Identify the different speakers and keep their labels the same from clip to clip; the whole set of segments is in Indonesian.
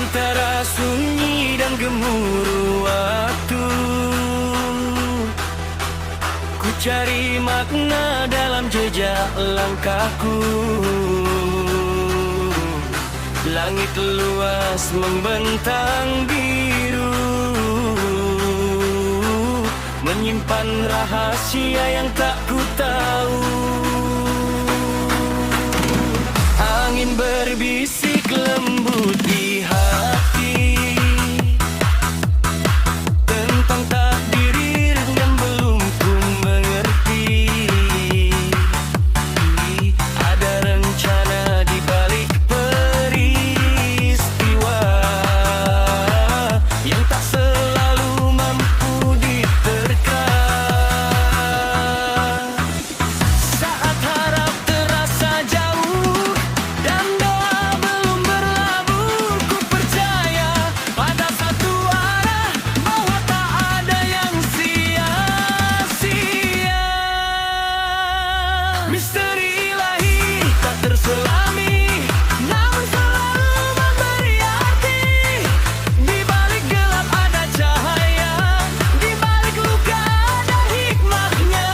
Speaker 1: antara sunyi dan gemuruh waktu. Ku cari makna dalam jejak langkahku. Langit luas membentang biru, menyimpan rahasia yang tak ku tahu. Angin berbisik lembut di hati tentang takdir yang belum ku mengerti. Ada rencana di balik peristiwa yang tak selalu mampu diterka. Saat harap terasa jauh dan doa belum berlabuh, ku percaya pada satu arah bahwa tak ada yang sia-sia. Misteri ilahi tak terselami, namun selalu memberi arti. Di balik gelap ada cahaya, di balik luka ada hikmahnya.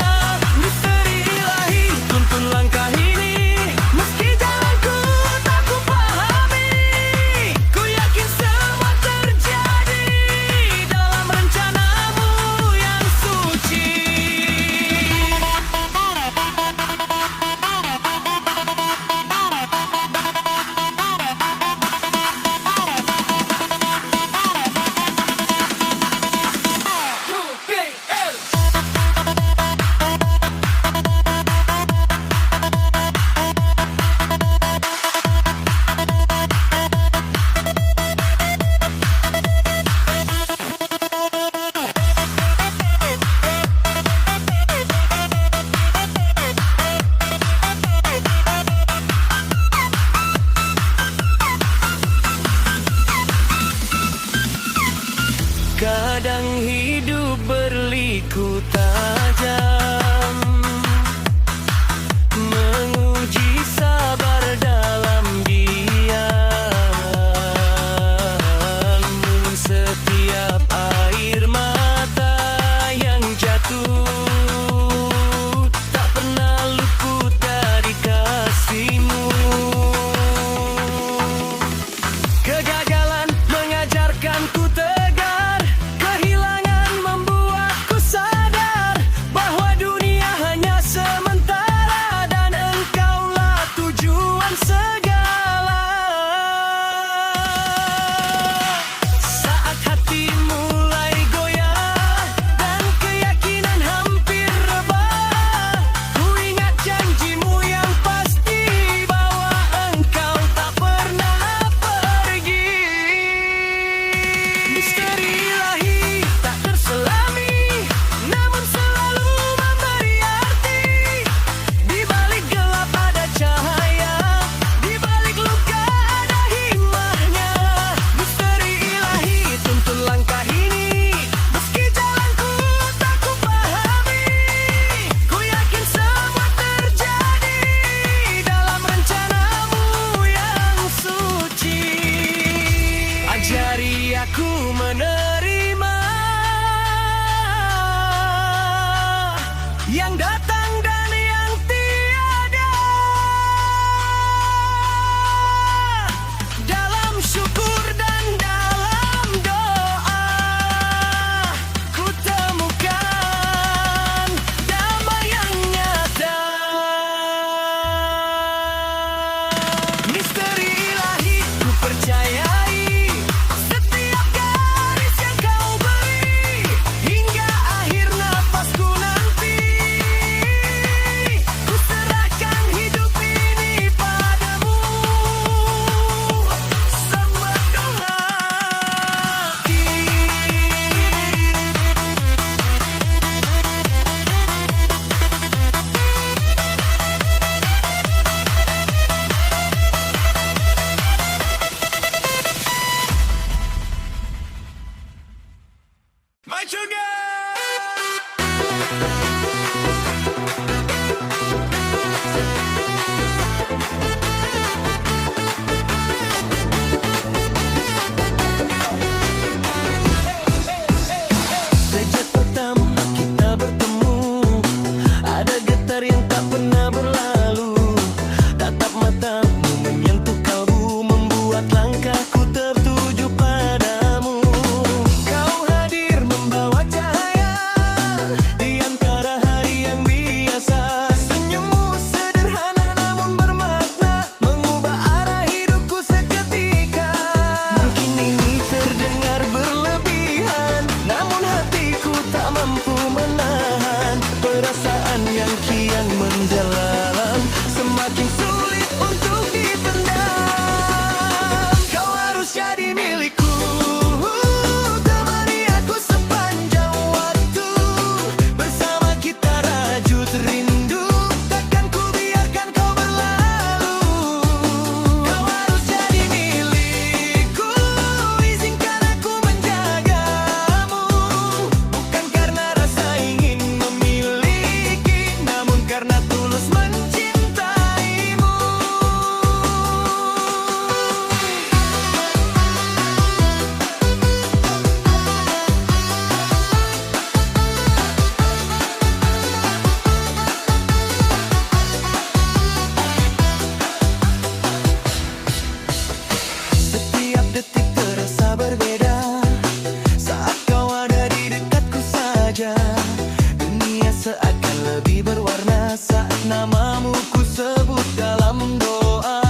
Speaker 1: Misteri ilahi tuntun langkah ini, meski jalanku tak ku pahami. Ku yakin semua terjadi dalam rencanamu yang suci. Kadang hidup berliku tajam, menguji sabar dalam diam. Setiap air mata yang jatuh tak pernah luput dari kasih-Mu. Kegagalan mengajarkanku tegar, kehilangan membuatku sadar bahwa dunia hanya sementara dan Engkaulah tujuan segala. Saat hati mulai goyah dan keyakinan hampir rebah, ku ingat janji-Mu yang pasti bahwa Engkau tak pernah pergi. Misteri ilahi tak terselami, namun selalu memberi arti. Di balik gelap ada cahaya, di balik luka ada hikmahnya. Misteri ilahi tuntun langkah ini, meski jalanku tak ku pahami. Ku yakin semua terjadi dalam rencanamu yang suci. Ajari aku menerima yang datang dan yang tiada, dalam syukur dan dalam doa ku temukan damai yang nyata. Misteri ilahi ku percayai setiap garis yang Kau beri, hingga akhir nafasku nanti. milikku. Temani aku sepanjang waktu. Bersama kita rajut rindu. Takkan ku biarkan kau berlalu. Kau harus jadi milikku. Izinkan aku menjagamu. Bukan karena rasa ingin memiliki, namun karena tulus mencintaimu. Setiap detik terasa berbeda saat kau ada di dekatku saja. Dunia seakan lebih berwarna saat namamu ku sebut dalam doa.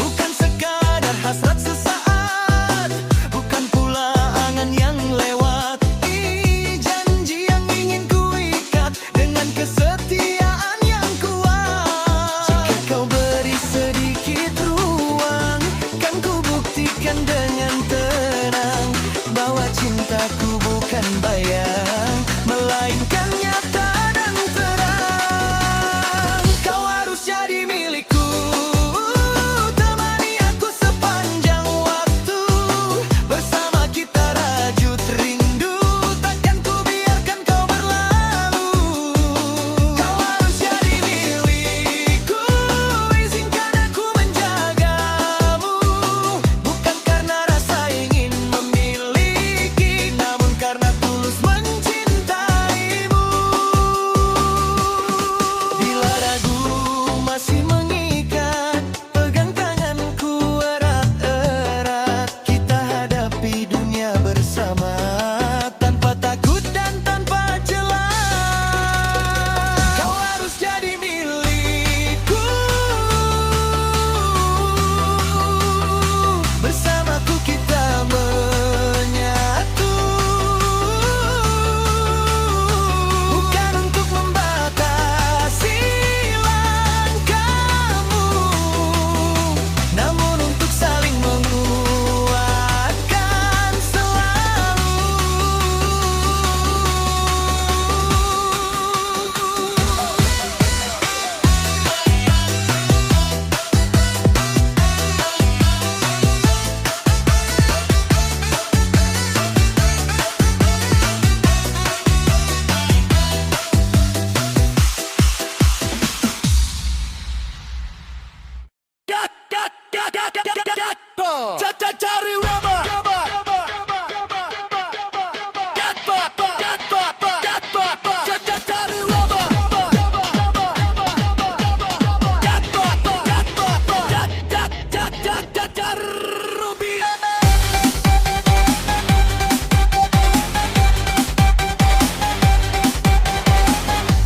Speaker 1: Bukan sekadar hasrat sesaat, bukan pula angan yang lewat. Ini janji yang ingin ku ikat dengan kesetiaan yang kuat. Jika kau beri sedikit ruang, kan ku buktikan dengan tenang bahwa cintaku bukan bayang, melainkan nyata dan terang. Kau harus jadi milikku. Temani aku sepanjang waktu. Bersama kita rajut rindu. Takkan ku biarkan kau berlalu. Kau harus jadi milikku. Izinkan aku menjagamu. Bukan karena rasa ingin memiliki, namun karena tulus mencintaimu. Bila ragu masih mengikat, pegang tanganku erat-erat. Kita hadapi dunia bersama, tanpa takut dan tanpa celah. Kau harus jadi milikku. Bersamaku kita menyatu. Bukan untuk membatasi langkahmu, namun untuk saling menguatkan selalu. Cari raba. Cari raba. Ruby.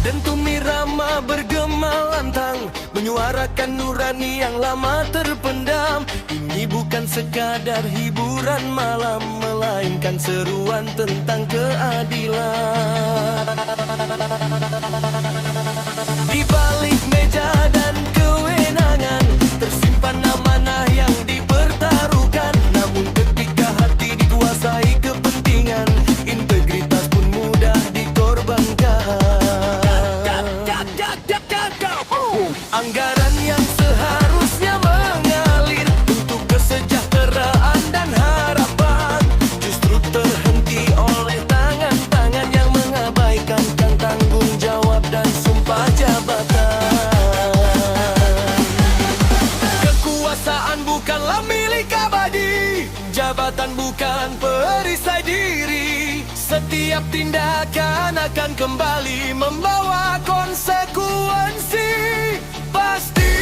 Speaker 1: Dentum irama bergema lantang, menyuarakan nurani yang lama terpendam. Ini bukan sekadar hiburan malam, melainkan seruan tentang keadilan. Di balik meja dan kewenangan tersimpan amanah yang dipertaruhkan. Namun ketika hati dikuasai kepentingan, integritas pun mudah dikorbankan. Anggaran yang seharusnya mengalir untuk kesejahteraan dan harapan justru terhenti oleh tangan-tangan yang mengabaikan tanggung jawab dan sumpah jabatan. Kekuasaan bukanlah milik abadi, jabatan bukan perisai diri. Setiap tindakan akan kembali membawa konsekuensi pasti.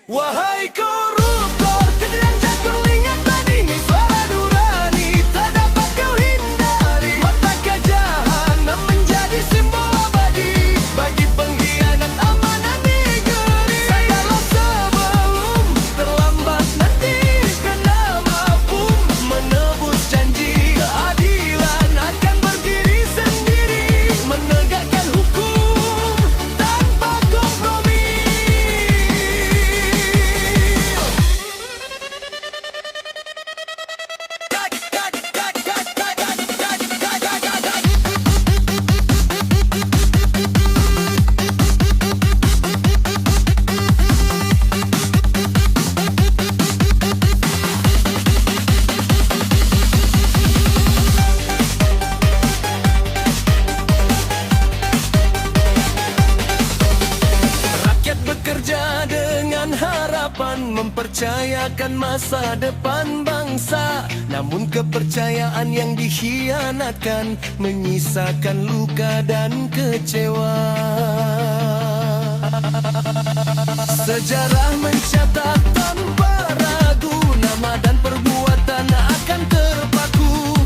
Speaker 1: Wahai koruptor, kejadian jatuh ingat tadi, suara nurani tak dapat kau hindari. Mata kejahanan menjadi simbol abadi bagi pengkhianat amanah negeri. Sadarlah sebelum terlambat nanti. mempercayakan masa depan bangsa. Namun kepercayaan yang dikhianatkan menyisakan luka dan kecewa. Sejarah mencatat tanpa ragu, nama dan perbuatan akan terpaku.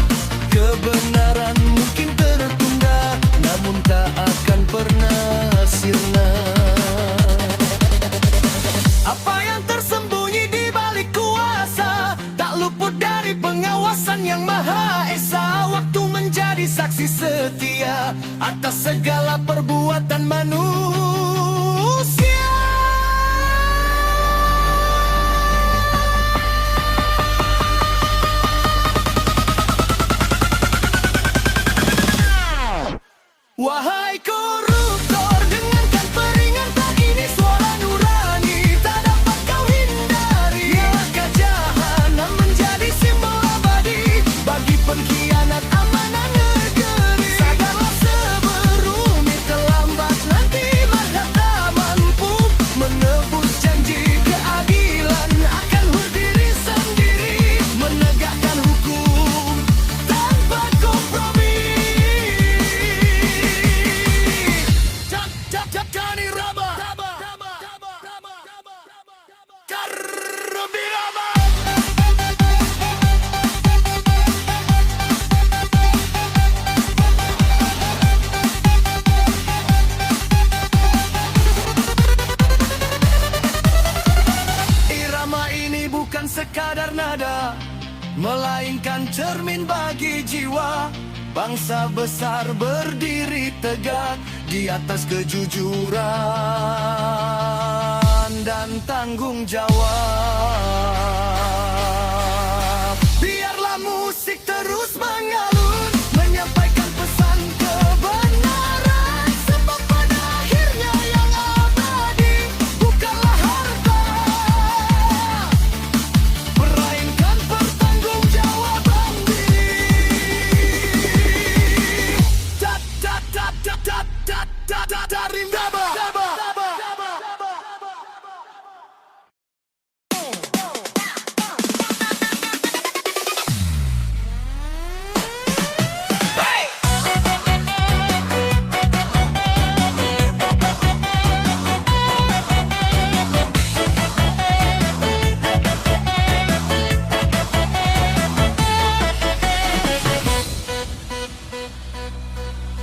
Speaker 1: Kebenaran mungkin tertunda, namun tak akan pernah sirna. Apa yang tersembunyi di balik kuasa tak luput dari pengawasan yang Maha Esa. Waktu menjadi saksi setia atas segala perbuatan manusia. Wahai koruptor, dengarkan peringatan ini, suara nurani tak dapat kau hindari. Neraka jahanam menjadi simbol abadi bagi pengkhianat amanah negeri. Sadarlah seberumit terlambat nanti, maka tak mampu menebus janji keadilan. Akan berdiri sendiri menegakkan hukum tanpa kompromi. Kani Rama Karubi Rama. Irama ini bukan sekadar nada, melainkan cermin bagi jiwa. Bangsa besar berdiri tegak di atas kejujuran dan tanggung jawab. Biarlah musik terus mengalun, menyampaikan pesan kebenaran. Sebab pada akhirnya yang abadi bukanlah harta, melainkan pertanggungjawaban diri.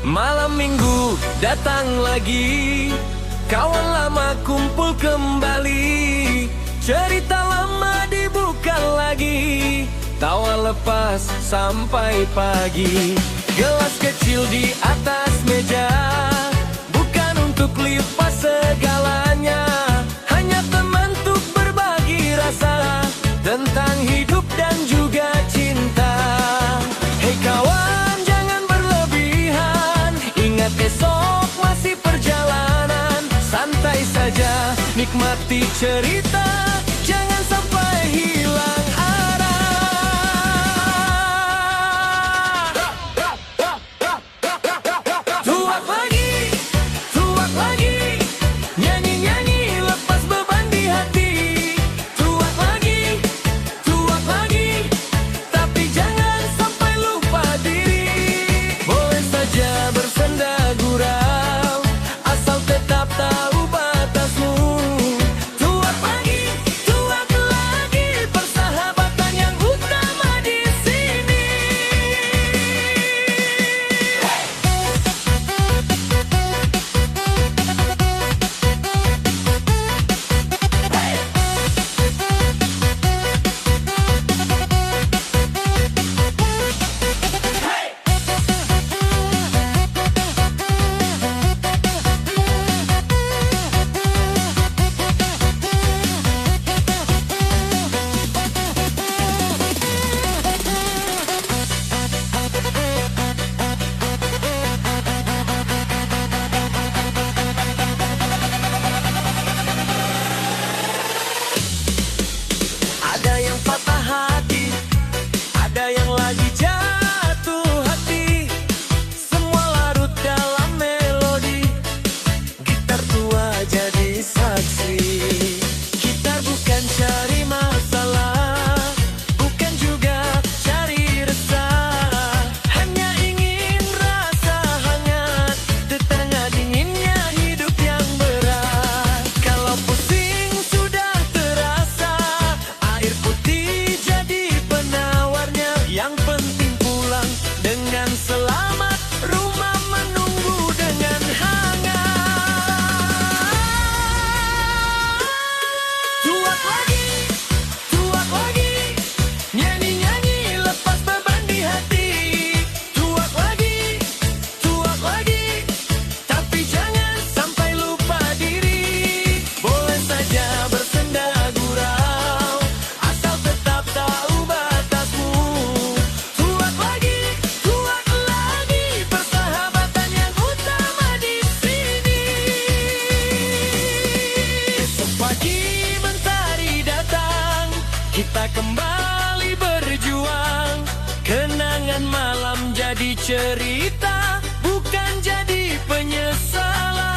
Speaker 1: Malam minggu datang lagi, kawan lama kumpul kembali. Cerita lama dibuka lagi, tawa lepas sampai pagi. Gelas kecil di atas meja, bukan untuk lipas segalanya, hanya teman untuk berbagi rasa tentang hidup dan juga cinta. Hei kawan, jangan berlebihan, ingat esok masih perjalanan. Santai saja, nikmati cerita, jangan sampai hilang arah. Tuak lagi, nyanyi-nyanyi lepas beban di hati. Tuak lagi, tapi jangan sampai lupa diri. Boleh saja bersenda gurau, asal tetap tahu batasmu. Tuak lagi. penyesalan.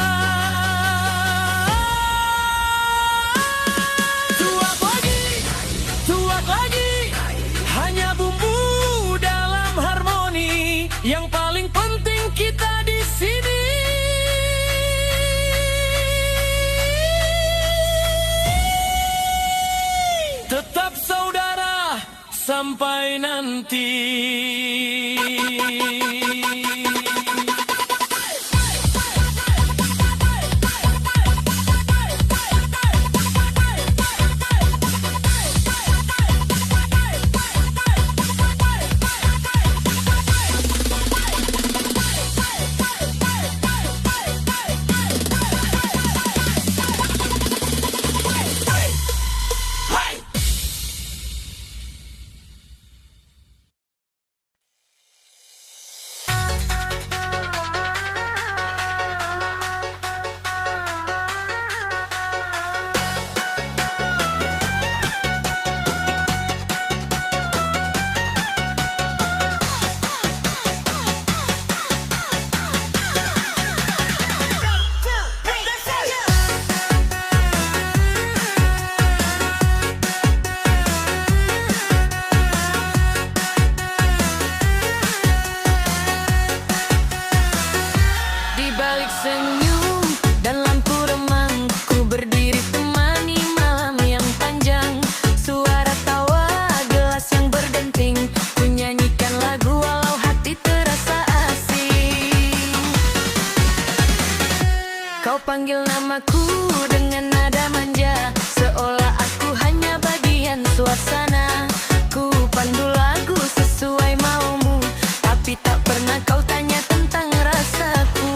Speaker 1: Tuak lagi, hanya bumbu dalam harmoni. Yang paling penting kita di sini tetap saudara sampai nanti. Senyum dan lampu remang, ku berdiri temani malam yang panjang. Suara tawa gelas yang berdenting, ku nyanyikan lagu walau hati terasa asing. Kau panggil namaku dengan nada manja, seolah aku hanya bagian suasana. Ku pandu lagu sesuai maumu, tapi tak pernah kau tanya tentang rasaku.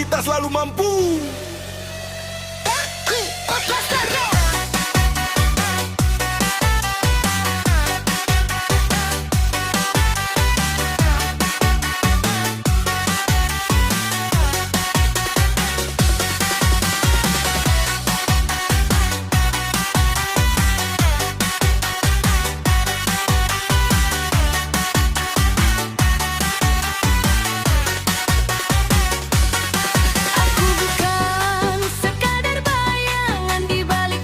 Speaker 1: Tak selalu mampu.
Speaker 2: Sekadar bayangan di balik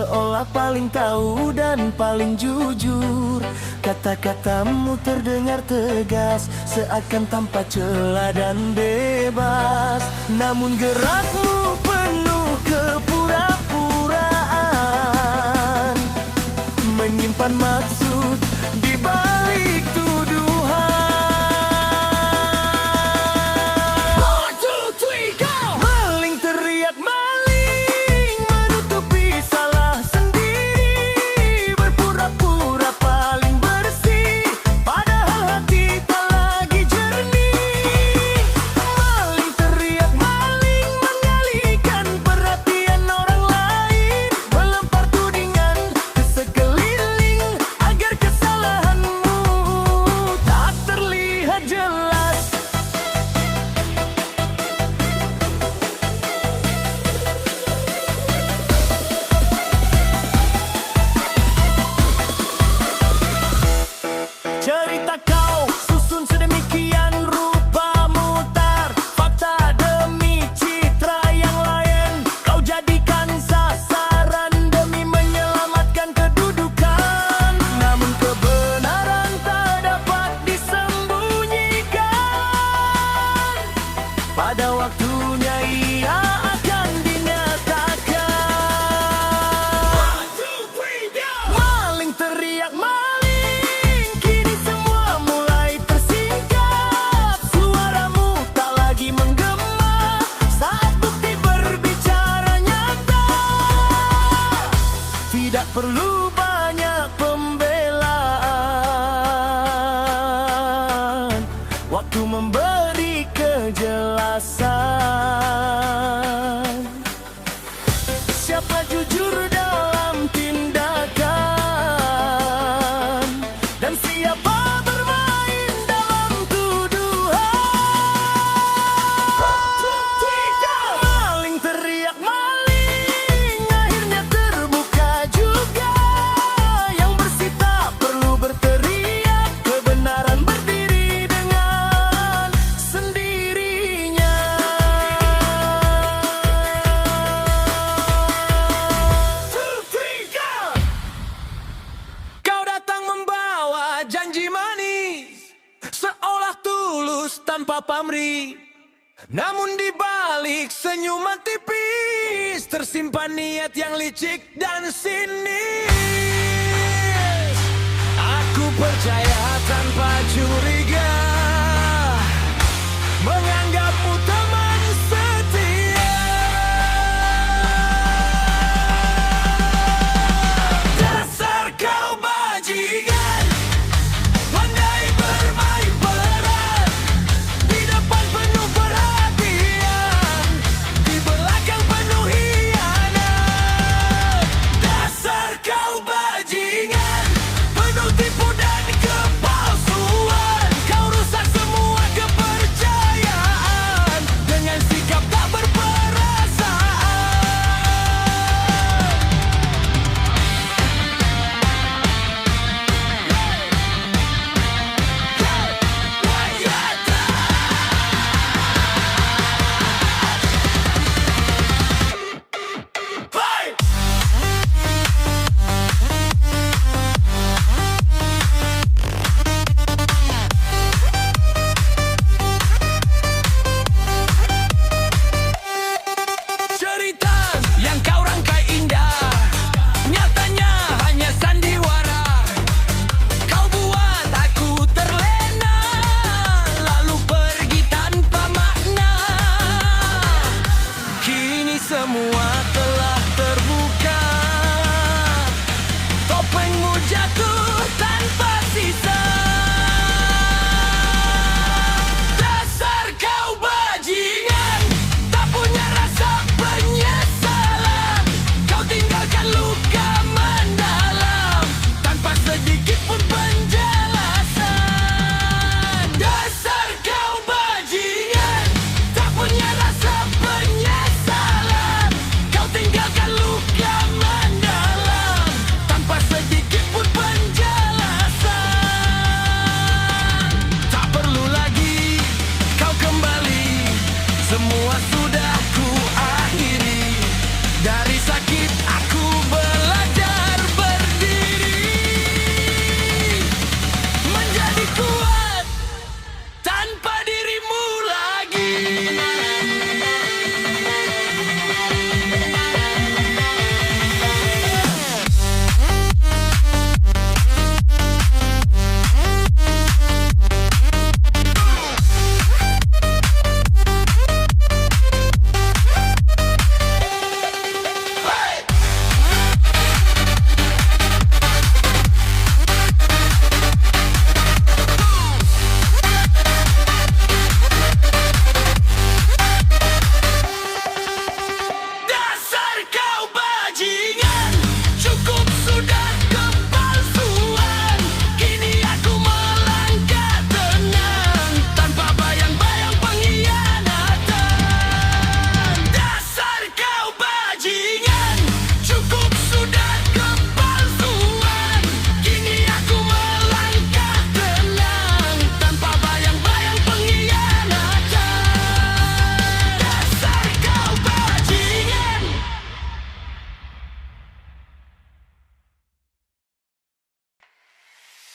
Speaker 1: seolah paling tahu dan paling jujur. Kata-katamu terdengar tegas, seakan tanpa celah dan bebas. Namun gerakmu penuh kepura-puraan, menyimpan maksud di balik tuduhan. 1, 2, 3, go! Maling teriak maling, menutupi salah sendiri, berpura-pura paling bersih, padahal hati tak lagi jernih. Maling teriak maling, mengalihkan perhatian orang lain, melempar tudingan ke sekeliling, agar kesalahanmu tak terlihat jelas. Cerita kau susun sedemikian rupa, mutar fakta demi citra yang lain. Kau jadikan sasaran demi menyelamatkan kedudukan. Namun kebenaran tak dapat disembunyikan, pada waktunya ia akan dinyatakan. 1, 2, 3, go! Maling teriak maling, kini semua mulai tersingkap. Suaramu tak lagi menggema saat bukti berbicara nyata. Tidak perlu banyak pembelaan, waktu memberi kejelasan. Siapa jujur dalam tindakan, dan siapa bermain dalam tuduhan. Maling teriak maling, akhirnya terbuka juga. Yang bersih tak perlu berteriak, kebenaran berdiri dengan sendirinya. 2, 3, go! Kau datang membawa janji manis, seolah tulus tanpa pamrih. Namun di balik senyuman tipis, tersimpan niat yang licik dan sinis. Aku percaya tanpa curiga, menganggapmu teman setia. Dasar kau bajingan, pandai bermain peran, di depan penuh perhatian, di belakang penuh hianat. Dasar kau bajingan, penuh tipu dan kepalsuan. Kau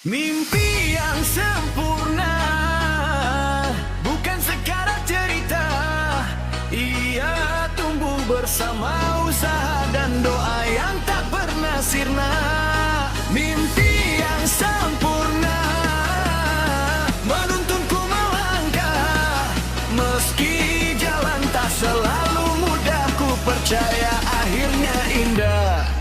Speaker 1: Mimpi yang sempurna bukan sekadar cerita. Ia tumbuh bersama usaha dan doa yang tak pernah sirna. Mimpi yang sempurna menuntunku melangkah. Meski jalan tak selalu mudah, ku percaya akhirnya indah.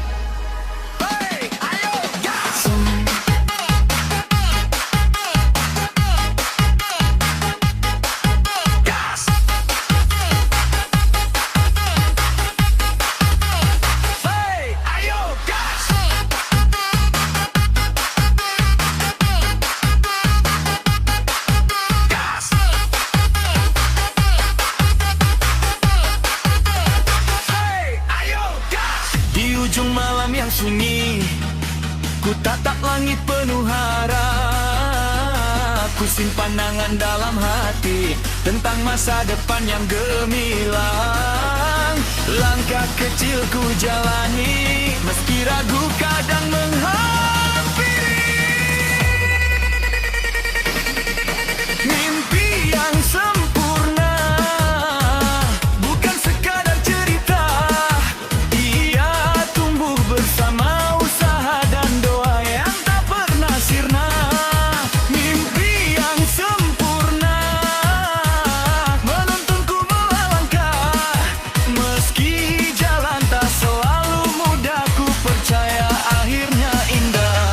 Speaker 1: Ujung malam yang sunyi, ku tatap langit penuh harap. Ku simpan pandangan dalam hati tentang masa depan yang gemilang. Langkah kecil ku jalani, meski ragu kadang menghampiri. Mimpi yang sempurna bukan sekadar cerita. Ia tumbuh bersama usaha dan doa yang tak pernah sirna. Mimpi yang sempurna menuntunku melangkah. Meski jalan tak selalu mudah, ku percaya akhirnya indah.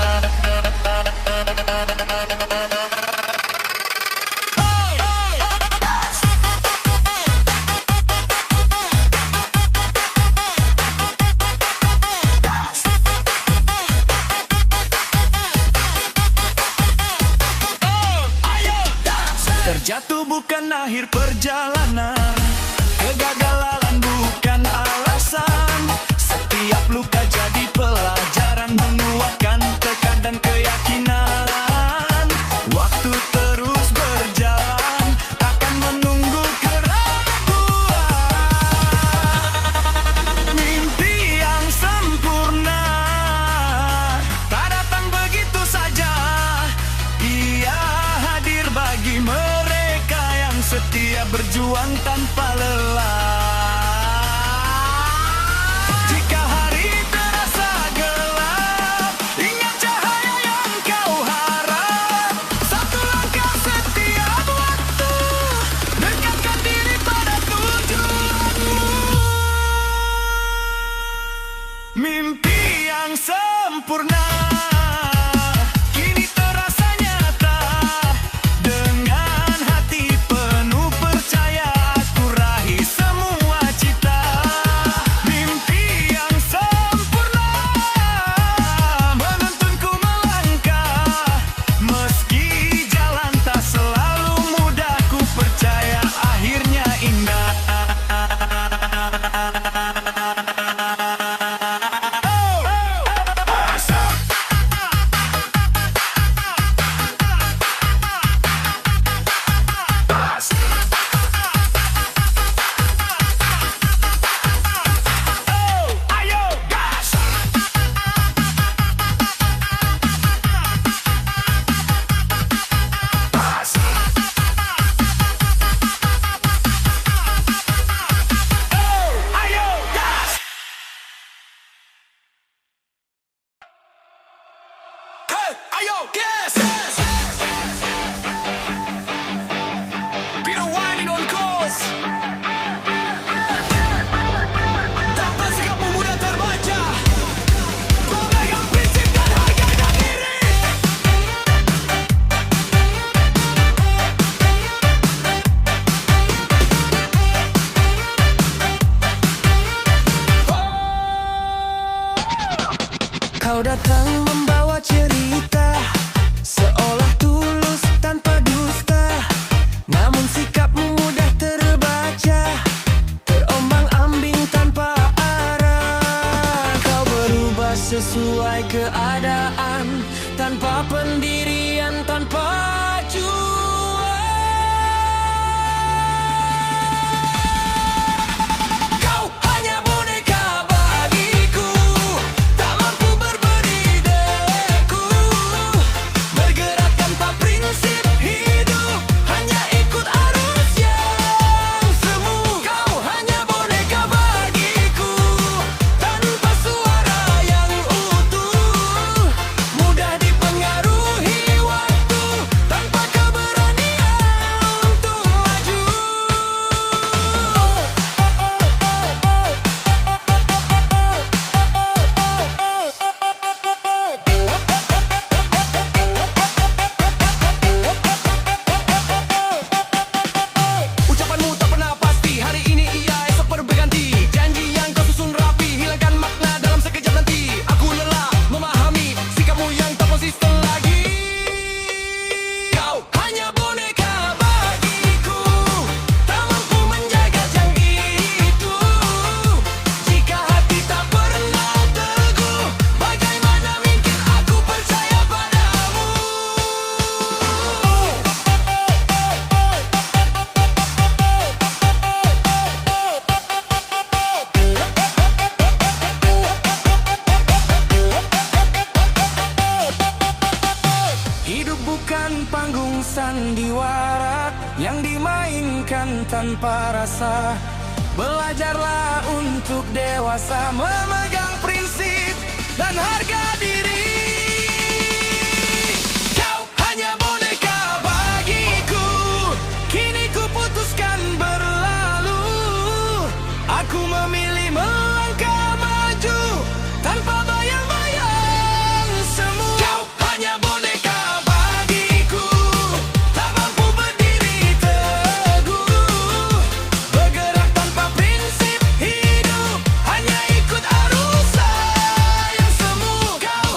Speaker 1: Terjatuh bukan akhir perjalanan, kegagalan bukan alasan. Setiap luka jadi pelajaran, menguatkan tekad dan keyakinan. Waktu terus berjalan, takkan menunggu keraguan. Mimpi yang sempurna tak datang begitu saja. Ia hadir bagi mereka yang setia berjuang tanpa lelah. Jika hari terasa gelap, ingat cahaya yang kau harap. Satu langkah setiap waktu, dekatkan diri pada tujuanmu. Mimpi yang sempurna kini terasa nyata. Dengan hati penuh percaya, aku raih semua cita. Mimpi yang sempurna menuntunku melangkah. Meski jalan tak selalu mudah, ku percaya akhirnya indah. Ayo, gas! Peter winding on course. Tanpa sikapmu mudah terbaca. Pemegang prinsip dan harga diri. Kau datang membawa cerita, seolah tulus tanpa dusta. Namun sikapmu mudah terbaca, terombang-ambing tanpa arah. Kau berubah sesuai keadaan, tanpa pendirian, tanpa juang. Kau hanya boneka bagiku, tak mampu berbudi deku. bukan panggung sandiwara yang dimainkan tanpa rasa. Belajarlah untuk dewasa, memegang prinsip dan harga diri. Kau hanya boneka bagiku, kini ku putuskan berlalu. Aku memilih melangkah maju tanpa bayang-bayang semu. Kau hanya boneka bagiku, tak mampu berdiri teguh, bergerak tanpa prinsip hidup, hanya ikut arus sayang semu. Kau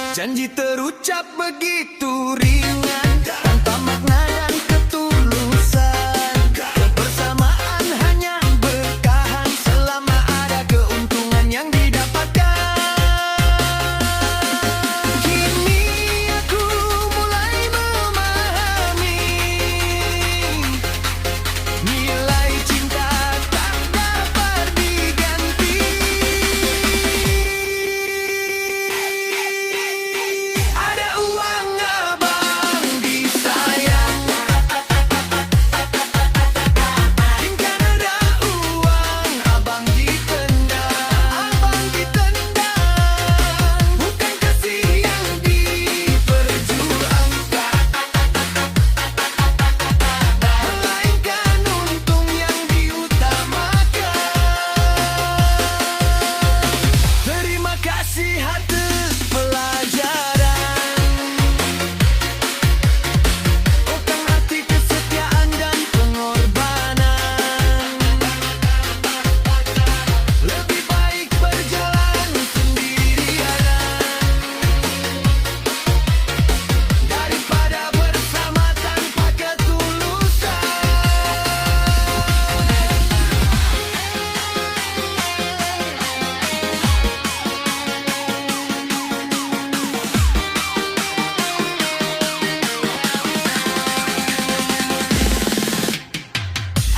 Speaker 1: Janji terucap begitu ringan, tanpa makna dan ketulusan. Kebersamaan hanya bertahan selama ada keuntungan yang didapatkan. Kini aku mulai memahami nilai cinta tak dapat diganti. Ada uang abang disayang, hingga ada uang abang ditendang. Bukan kasih yang diperjuangkan, melainkan untung yang diutamakan. Terima kasih atas pelajaran, tentang arti kesetiaan dan pengorbanan. Lebih baik berjalan sendirian daripada bersama tanpa ketulusan.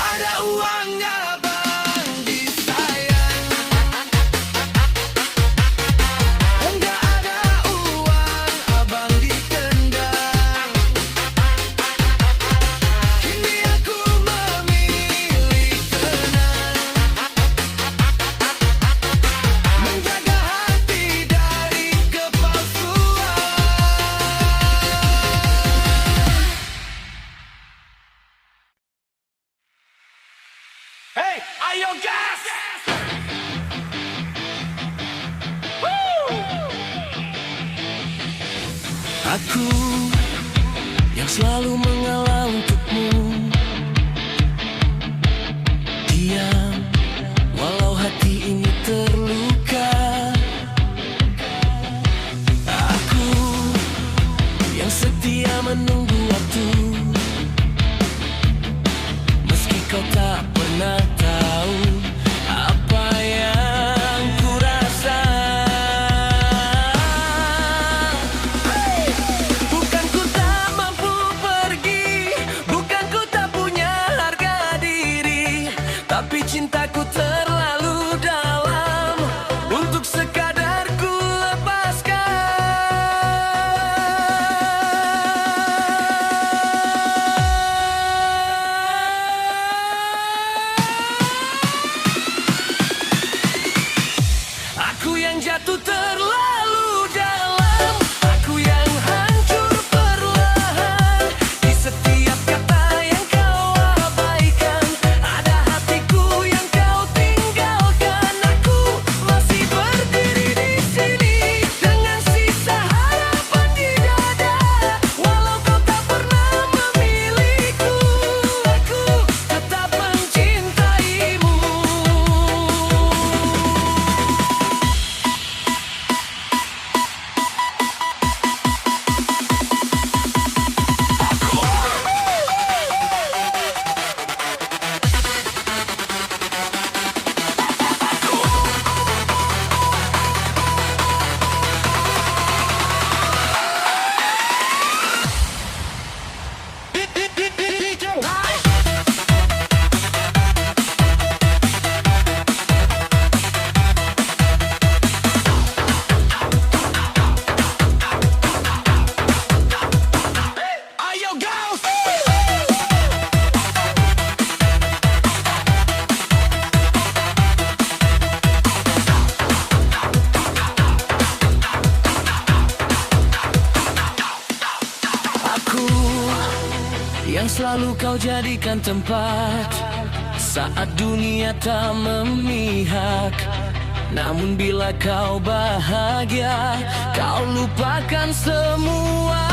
Speaker 1: Ada uang abang disayang, enggak ada uang abang ditendang. Kini aku memilih tenang, menjaga hati dari kepalsuan. Hey, ayo gas! Aku yang selalu mengalah untukmu, diam walau hati ini terluka. Aku yang setia menunggu waktu, meski kau tak pernah tahu apa yang ku rasa. Bukan ku tak mampu pergi, bukan ku tak punya harga diri, tapi cintaku terlalu dalam untuk sekadar ku lepaskan. Aku yang jatuh terlalu dalam, aku yang hancur perlahan. Di setiap kata yang kau abaikan, ada hatiku yang kau tinggalkan. Aku masih berdiri di sini dengan sisa harapan di dada. Walau kau tak pernah memilikiku, aku tetap mencintaimu. Ayo gaus! Aku yang selalu kau jadikan tempat saat dunia tak memihak. Namun bila kau bahagia, kau lupakan semua,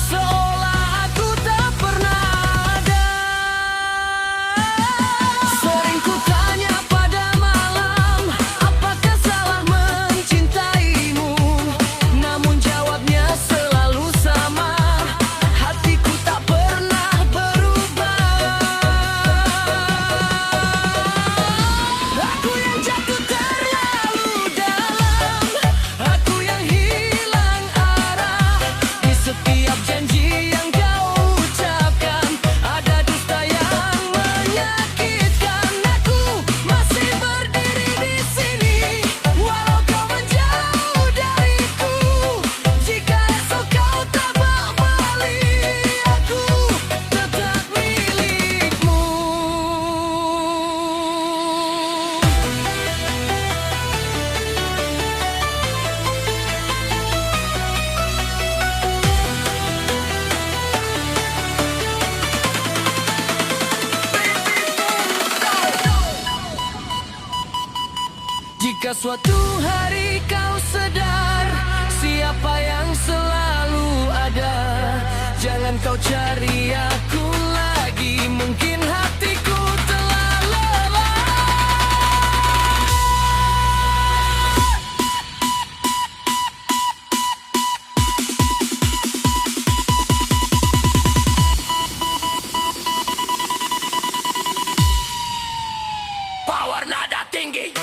Speaker 1: seolah aku tak pernah ada. Sering ku tanya pada malam, apakah salah mencintaimu? Namun jawab suatu hari kau sadar siapa yang selalu ada, jangan kau cari aku lagi, mungkin hatiku telah lelah. Power nada tinggi.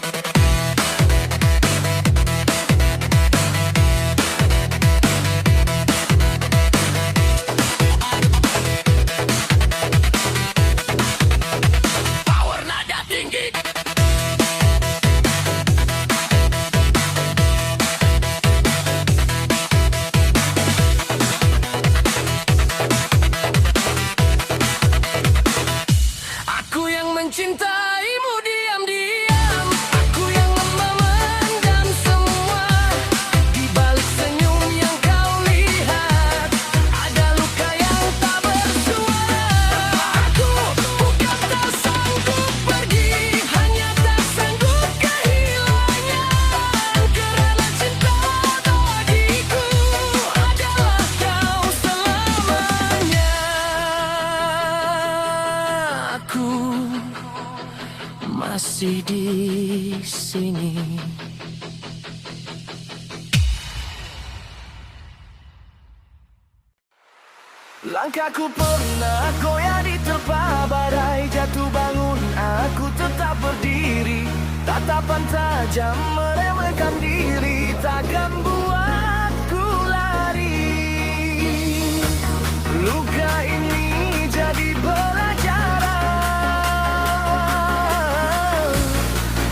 Speaker 1: Mencintaimu diam-diam, aku yang memendam semua. Di balik senyum yang kau lihat, ada luka yang tak bersuara. Aku bukan tak sanggup pergi, hanya tak sanggup kehilangan. Kerana cinta bagiku adalah kau selamanya. Aku masih di sini. Langkahku pernah goyah di terpa badai, jatuh bangun aku tetap berdiri. Tatapan tajam meremehkan diri, takkan buatku lari. Luka ini jadi pelajaran,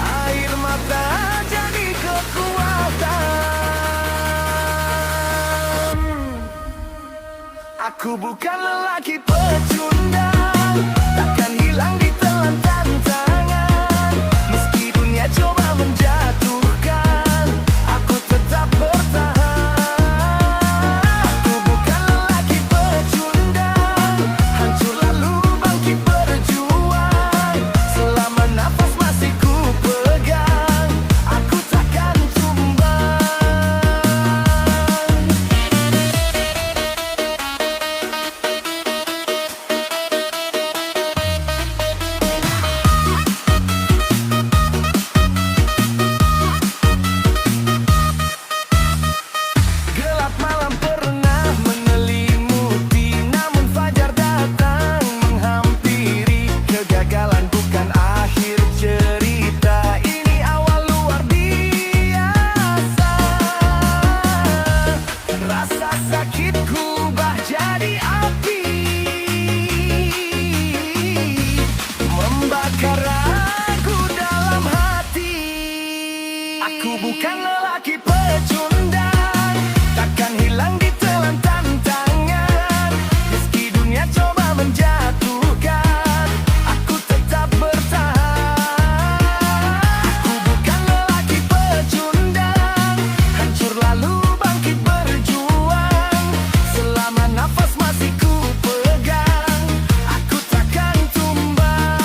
Speaker 1: air mata jadi kekuatan. Aku bukan lelaki pecundang, takkan hilang di telan tantangan. Meski dunia coba menjatuhkan, aku tetap bertahan. Aku bukan lelaki pecundang, hancur lalu bangkit berjuang. Selama nafas masih ku pegang, aku takkan tumbang. Gelap malam pernah menyelimuti, namun fajar datang menghampiri. Kegagalan bukan akhir cerita, ini awal luar biasa. Rasa sakitku bah jadi api, membakar ragu dalam hati. Aku bukan lelaki pecundang, takkan hilang di telan tantangan. Meski dunia coba menjatuhkan, aku tetap bertahan. Aku bukan lelaki pecundang, hancur lalu bangkit berjuang. Selama nafas masih ku pegang, aku takkan tumbang.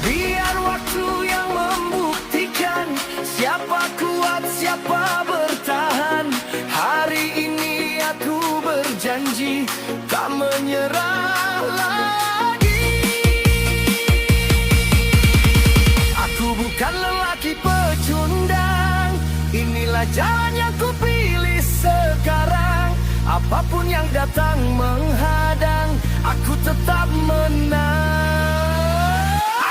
Speaker 1: Biar waktu yang membuktikan siapa kuat, siapa bertahan. Hari ini aku berjanji tak menyerah lagi. Aku bukan lelaki pecundang, inilah jalan yang ku pilih sekarang. Apapun yang datang menghadang, aku tetap menang.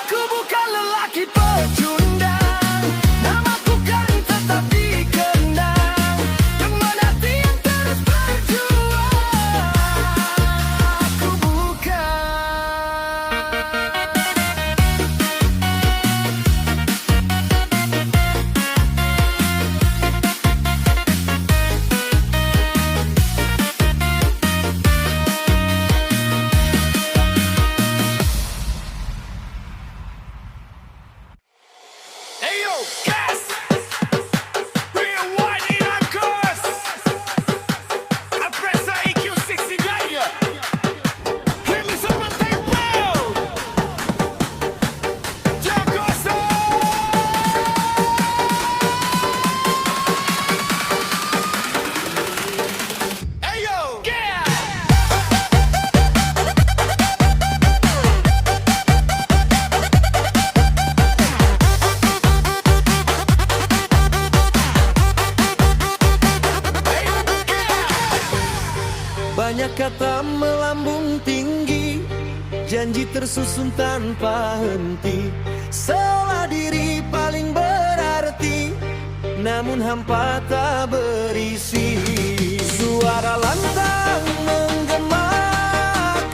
Speaker 1: Aku bukan lelaki pecundang, namaku kan tetap dikenang. Teman hati yang terus berjuang, aku bukan. Banyak kata melambung tinggi, janji tersusun tanpa henti. Seolah diri paling berarti, namun hampa tak berisi. Suara lantang menggema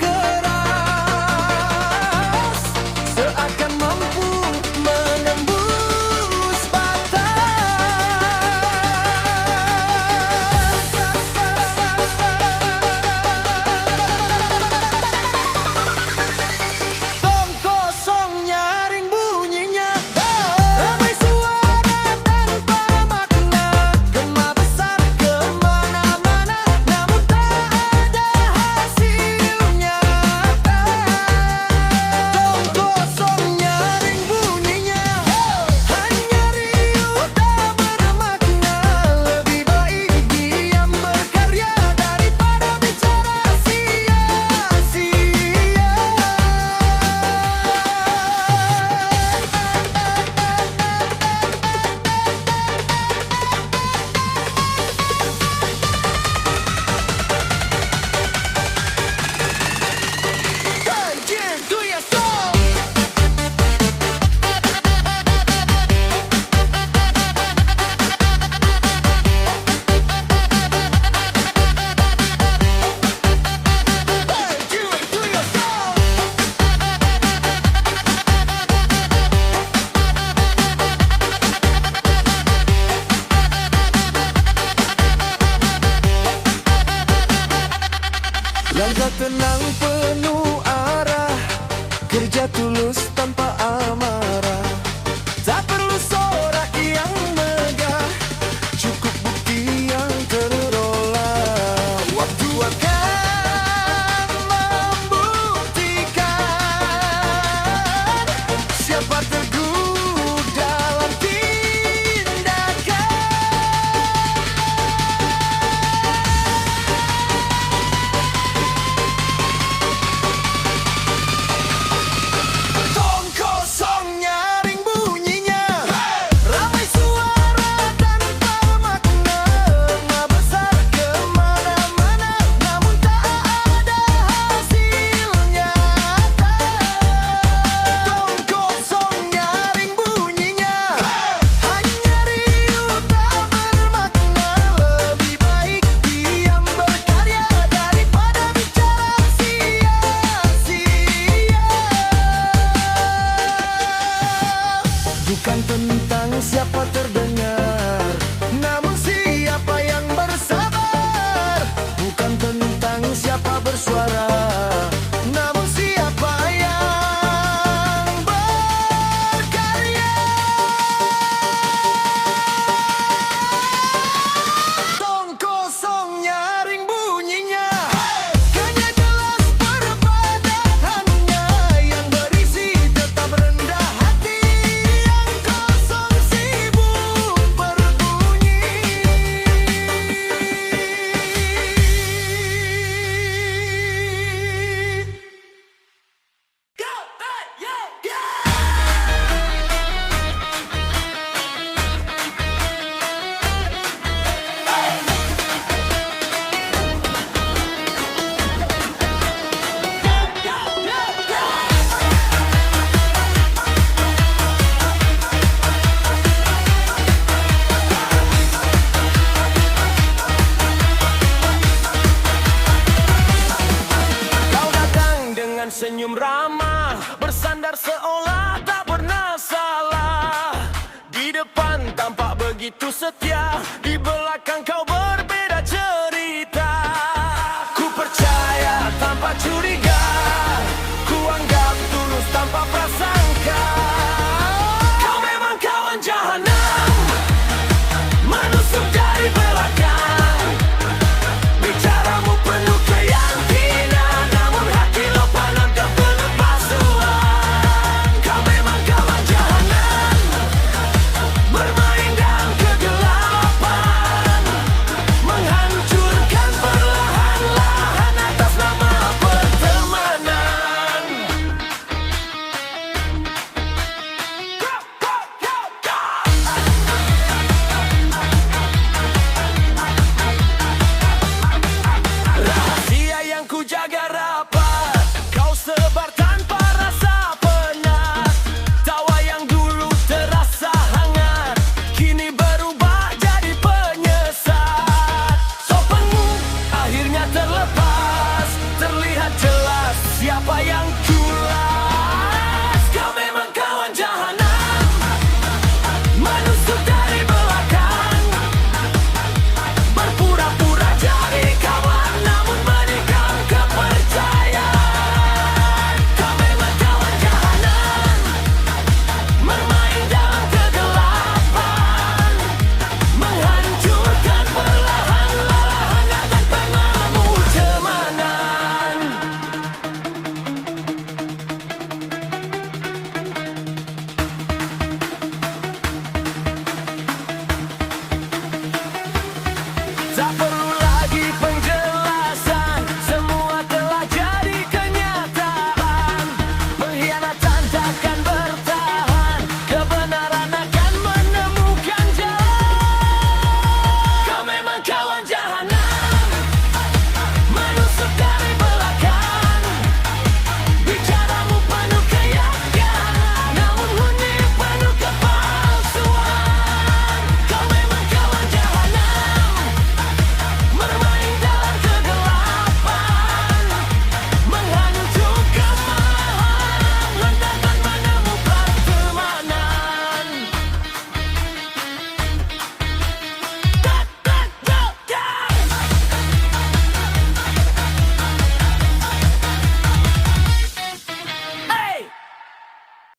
Speaker 1: keras, seakan mampu menembus batas. Tong kosong nyaring bunyinya, ramai suara tanpa makna. Gema besar kemana-mana, namun tak ada hasilnya. Tong kosong nyaring bunyinya, hanya riuh tak bermakna. Lebih baik diam berkarya daripada bicara sia-sia. Again, do your song. Again, do your song. Langkah tenang penuh arah, kerja tulus tanpa amarah. Tak perlu sorak yang megah, cukup bukti yang terolah. Waktu akan membuktikan siapa teguh dalam tindakan. Tong kosong nyaring bunyinya, ramai suara tanpa makna. Gema besar kemana-mana, namun tak ada hasilnya. Tong kosong nyaring bunyinya, hanya riuh tak bermakna. Lebih baik diam berkarya daripada bicara sia-sia. Bukan tentang siapa terdengar, namun siapa yang bersabar. Bukan tentang siapa bersuara, namun siapa yang berkarya. Tong kosong nyaring bunyinya, hanya jelas perbedaan yang berisi tetap rendah hati. Yang kosong sibuk berbunyi. Go, hey, yo, yeah! Kau datang dengan senyum ramah, bersandar seolah tak pernah salah. Di depan tampak begitu setia, di belakang kau